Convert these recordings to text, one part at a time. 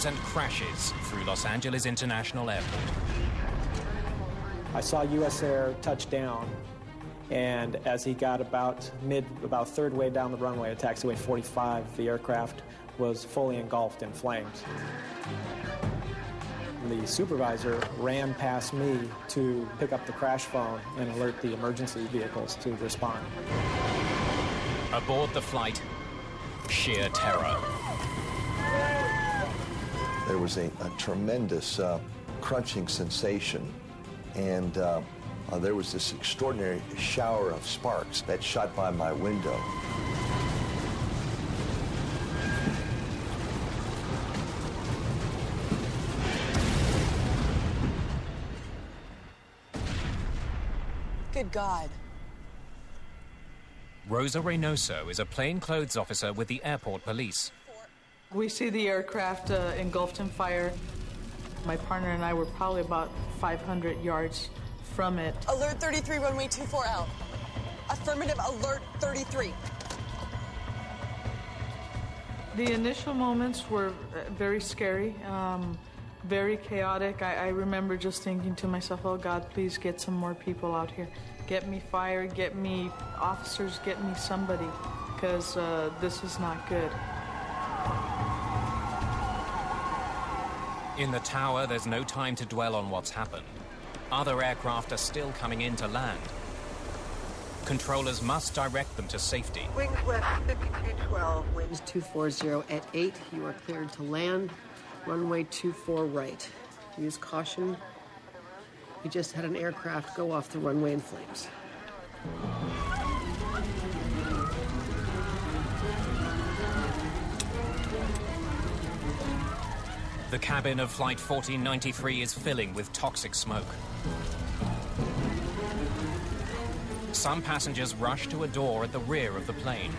explodes and crashes through Los Angeles International Airport. I saw U.S. Air touch down, and as he got about third way down the runway at taxiway 45, the aircraft was fully engulfed in flames. The supervisor ran past me to pick up the crash phone and alert the emergency vehicles to respond. Aboard the flight, sheer terror. There was a tremendous crunching sensation, and there was this extraordinary shower of sparks that shot by my window. Good God. Rosa Reynoso is a plainclothes officer with the airport police. We see the aircraft engulfed in fire. My partner and I were probably about 500 yards from it. Alert 33, runway 24L. Affirmative, alert 33. The initial moments were very scary, very chaotic. I remember just thinking to myself, oh God, please get some more people out here. Get me fire, get me officers, get me somebody, because this is not good. In the tower, there's no time to dwell on what's happened. Other aircraft are still coming in to land. Controllers must direct them to safety. Wings west 5212. Winds 240 at 8. You are cleared to land. Runway 24 right. Use caution. We just had an aircraft go off the runway in flames. The cabin of Flight 1493 is filling with toxic smoke. Some passengers rush to a door at the rear of the plane.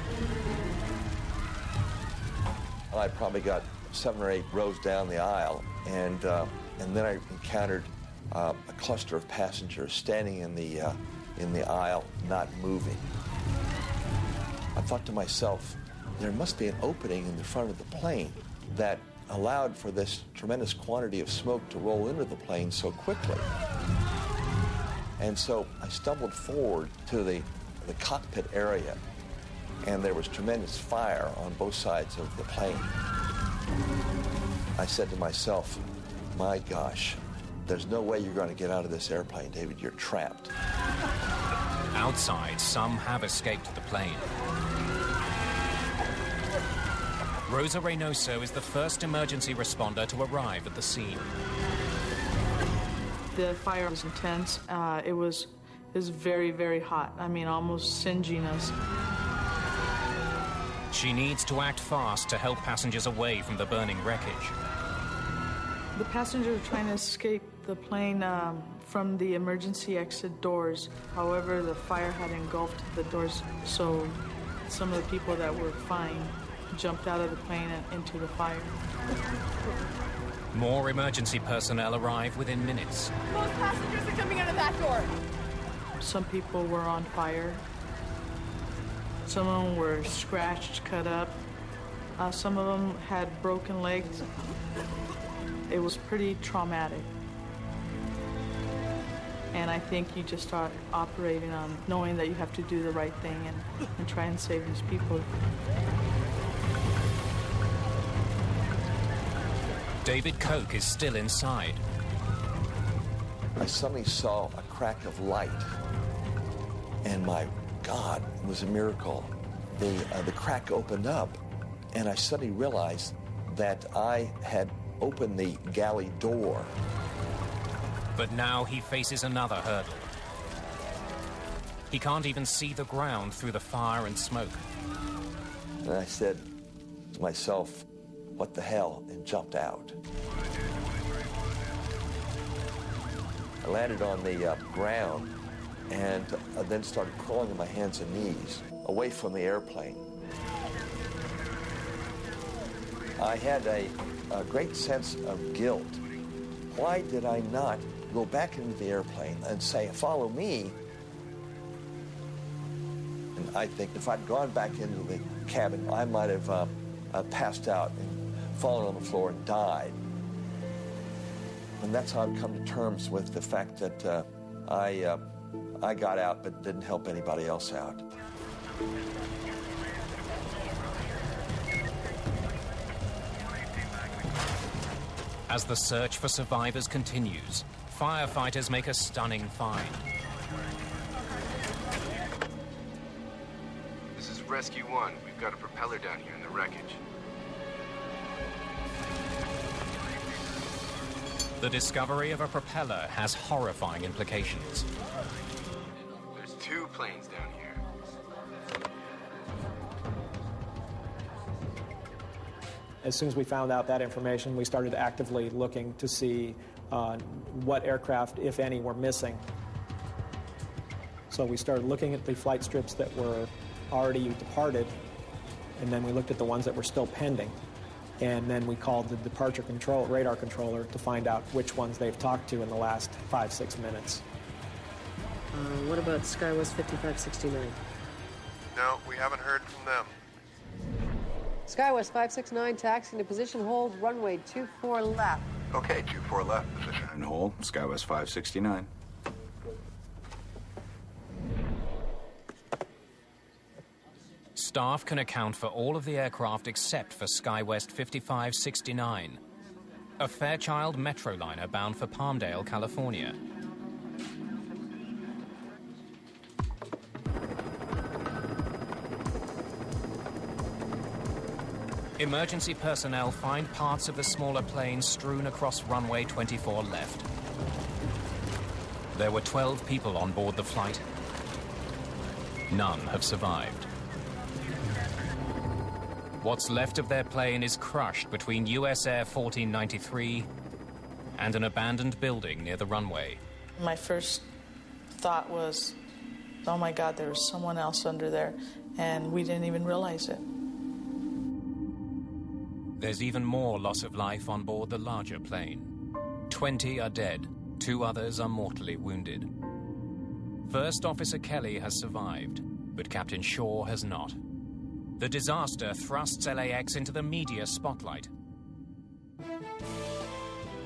I probably got 7 or 8 rows down the aisle, and then I encountered a cluster of passengers standing in the aisle, not moving. I thought to myself, there must be an opening in the front of the plane that allowed for this tremendous quantity of smoke to roll into the plane so quickly. And so I stumbled forward to the cockpit area, and there was tremendous fire on both sides of the plane. I said to myself, my gosh, there's no way you're going to get out of this airplane, David. You're trapped. Outside, some have escaped the plane. Rosa Reynoso is the first emergency responder to arrive at the scene. The fire was intense. It was very, very hot. I mean, almost singeing us. She needs to act fast to help passengers away from the burning wreckage. The passengers were trying to escape the plane from the emergency exit doors. However, the fire had engulfed the doors, so some of the people that were fine jumped out of the plane and into the fire. More emergency personnel arrive within minutes. Most passengers are coming out of that door. Some people were on fire. Some of them were scratched, cut up. Some of them had broken legs. It was pretty traumatic. And I think you just start operating on knowing that you have to do the right thing and try and save these people. David Koch is still inside. I suddenly saw a crack of light, and my God, it was a miracle. The crack opened up, and I suddenly realized that I had opened the galley door. But now he faces another hurdle. He can't even see the ground through the fire and smoke. And I said to myself, what the hell, and jumped out. I landed on the ground and then started crawling on my hands and knees away from the airplane. I had a great sense of guilt. Why did I not go back into the airplane and say, follow me? And I think if I'd gone back into the cabin, I might have passed out and fallen on the floor and died. And that's how I've come to terms with the fact that I got out but didn't help anybody else out. As the search for survivors continues, firefighters make a stunning find. This is Rescue 1. We've got a propeller down here in the wreckage. The discovery of a propeller has horrifying implications. There's 2 planes down here. As soon as we found out that information, we started actively looking to see what aircraft, if any, were missing. So we started looking at the flight strips that were already departed, and then we looked at the ones that were still pending. And then we called the departure control, radar controller, to find out which ones they've talked to in the last 5-6 minutes. What about SkyWest 5569? No, we haven't heard from them. SkyWest 569, taxiing to position hold, runway 24 left. Okay, 24 left, position and hold, SkyWest 569. Staff can account for all of the aircraft except for SkyWest 5569, a Fairchild Metroliner bound for Palmdale, California. Emergency personnel find parts of the smaller plane strewn across runway 24 left. There were 12 people on board the flight. None have survived. What's left of their plane is crushed between US Air 1493 and an abandoned building near the runway. My first thought was, oh my God, there was someone else under there, and we didn't even realize it. There's even more loss of life on board the larger plane. 20 are dead, 2 others are mortally wounded. First Officer Kelly has survived, but Captain Shaw has not. The disaster thrusts LAX into the media spotlight.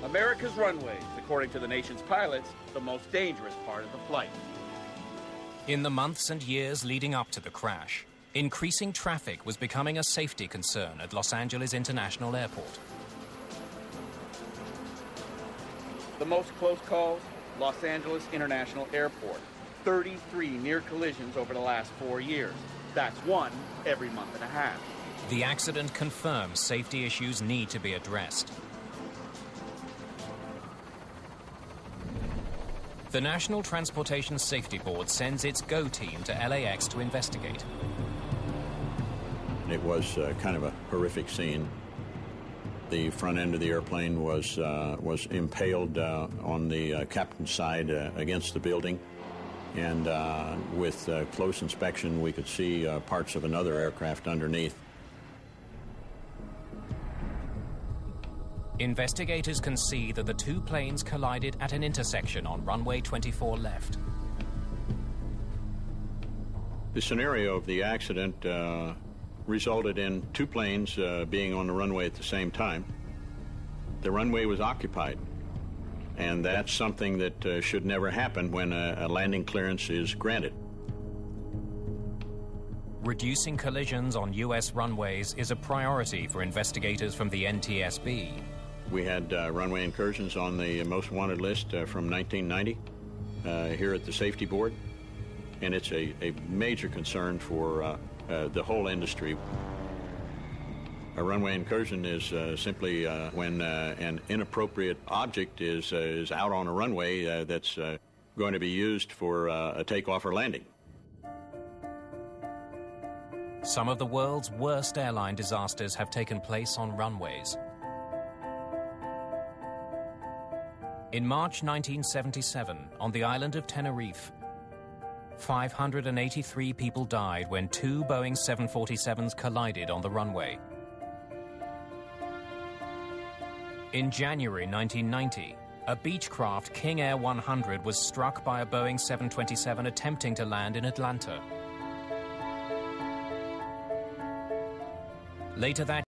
America's runways, according to the nation's pilots, the most dangerous part of the flight. In the months and years leading up to the crash, increasing traffic was becoming a safety concern at Los Angeles International Airport. The most close calls, Los Angeles International Airport. 33 near collisions over the last 4 years. That's 1 every month and a half. The accident confirms safety issues need to be addressed. The National Transportation Safety Board sends its GO team to LAX to investigate. It was kind of a horrific scene. The front end of the airplane was impaled on the captain's side against the building. And with close inspection, we could see parts of another aircraft underneath. Investigators can see that the 2 planes collided at an intersection on runway 24 left. The scenario of the accident resulted in 2 planes being on the runway at the same time. The runway was occupied. And that's something that should never happen when a landing clearance is granted. Reducing collisions on U.S. runways is a priority for investigators from the NTSB. We had runway incursions on the most wanted list from 1990 here at the Safety Board, and it's a major concern for the whole industry. A runway incursion is simply when an inappropriate object is out on a runway that's going to be used for a takeoff or landing. Some of the world's worst airline disasters have taken place on runways. In March 1977, on the island of Tenerife, 583 people died when 2 Boeing 747s collided on the runway. In January 1990, a Beechcraft King Air 100 was struck by a Boeing 727 attempting to land in Atlanta. Later that